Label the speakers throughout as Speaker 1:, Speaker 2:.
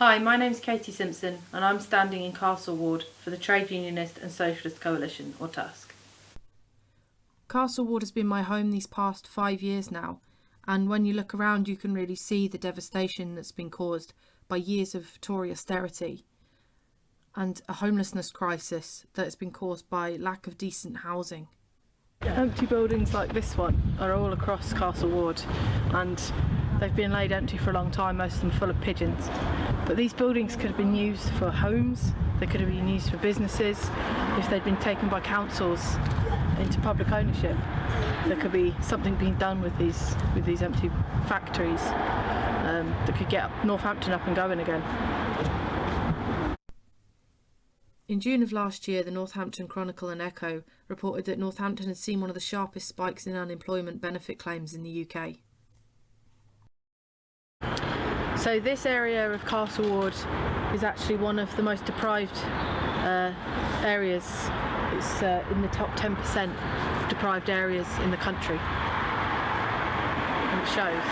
Speaker 1: Hi, my name's Katie Simpson and I'm standing in Castle Ward for the Trade Unionist and Socialist Coalition, or TUSC. Castle Ward has been my home these past 5 years now, and when you look around you can really see the devastation that's been caused by years of Tory austerity and a homelessness crisis that has been caused by lack of decent housing. Empty buildings like this one are all across Castle Ward and they've been laid empty for a long time, most of them full of pigeons. But these buildings could have been used for homes, they could have been used for businesses. If they'd been taken by councils into public ownership, there could be something being done with these empty factories that could get Northampton up and going again. In June of last year, the Northampton Chronicle and Echo reported that Northampton had seen one of the sharpest spikes in unemployment benefit claims in the UK. So this area of Castle Ward is actually one of the most deprived areas. It's in the top 10% of deprived areas in the country. And it shows.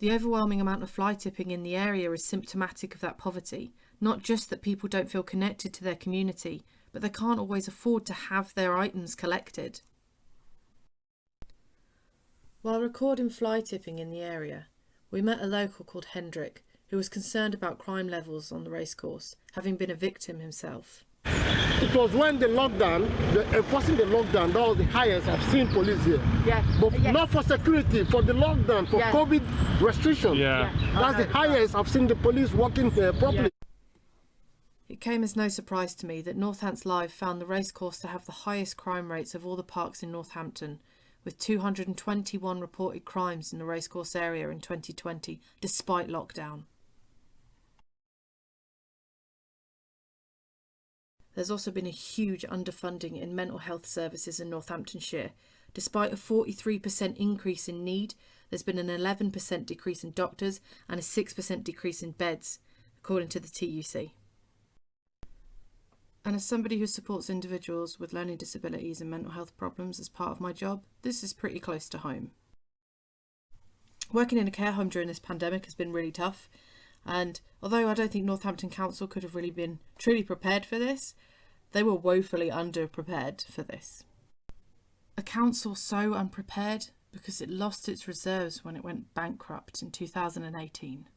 Speaker 1: The overwhelming amount of fly tipping in the area is symptomatic of that poverty. Not just that people don't feel connected to their community, but they can't always afford to have their items collected. While recording fly tipping in the area, we met a local called Hendrik, who was concerned about crime levels on the racecourse, having been a victim himself.
Speaker 2: It was when the lockdown, enforcing the lockdown, that was the highest I've seen police here.
Speaker 1: Yeah.
Speaker 2: But not for security, for the lockdown, for COVID restriction.
Speaker 3: Yeah.
Speaker 2: That's the highest I've seen the police working here properly.
Speaker 1: Yeah. It came as no surprise to me that Northants Live found the racecourse to have the highest crime rates of all the parks in Northampton, with 221 reported crimes in the racecourse area in 2020, despite lockdown. There's also been a huge underfunding in mental health services in Northamptonshire. Despite a 43% increase in need, there's been an 11% decrease in doctors and a 6% decrease in beds, according to the TUC. And as somebody who supports individuals with learning disabilities and mental health problems as part of my job, this is pretty close to home. Working in a care home during this pandemic has been really tough, and although I don't think Northampton Council could have really been truly prepared for this, they were woefully underprepared for this. A council so unprepared because it lost its reserves when it went bankrupt in 2018.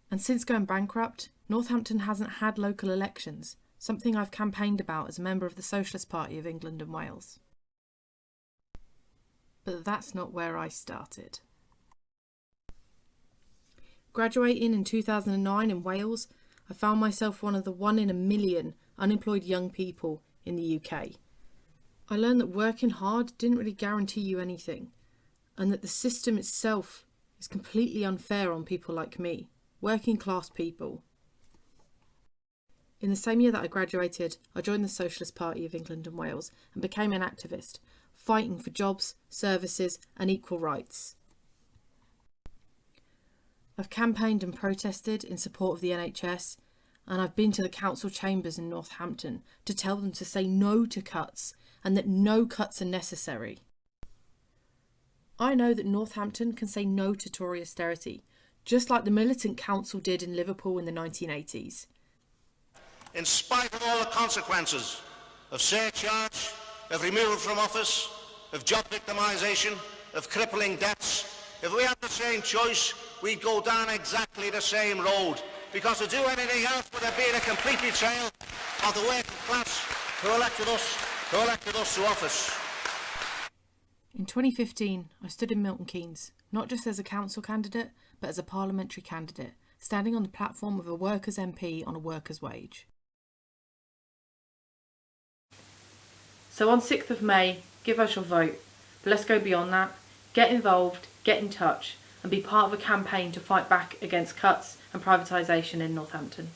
Speaker 1: And since going bankrupt, Northampton hasn't had local elections, something I've campaigned about as a member of the Socialist Party of England and Wales. But that's not where I started. Graduating in 2009 in Wales, I found myself one of the 1 in a million unemployed young people in the UK. I learned that working hard didn't really guarantee you anything, and that the system itself is completely unfair on people like me, working class people. In the same year that I graduated, I joined the Socialist Party of England and Wales and became an activist, fighting for jobs, services and equal rights. I've campaigned and protested in support of the NHS, and I've been to the council chambers in Northampton to tell them to say no to cuts and that no cuts are necessary. I know that Northampton can say no to Tory austerity, just like the militant council did in Liverpool in the 1980s.
Speaker 4: In spite of all the consequences of surcharge, of removal from office, of job victimisation, of crippling debts, if we had the same choice, we'd go down exactly the same road. Because to do anything else would have been a complete betrayal of the working class who elected us to office.
Speaker 1: In 2015, I stood in Milton Keynes, not just as a council candidate, but as a parliamentary candidate, standing on the platform of a workers' MP on a workers' wage. So on 6th of May, give us your vote. But let's go beyond that. Get involved, get in touch, and be part of a campaign to fight back against cuts and privatisation in Northampton.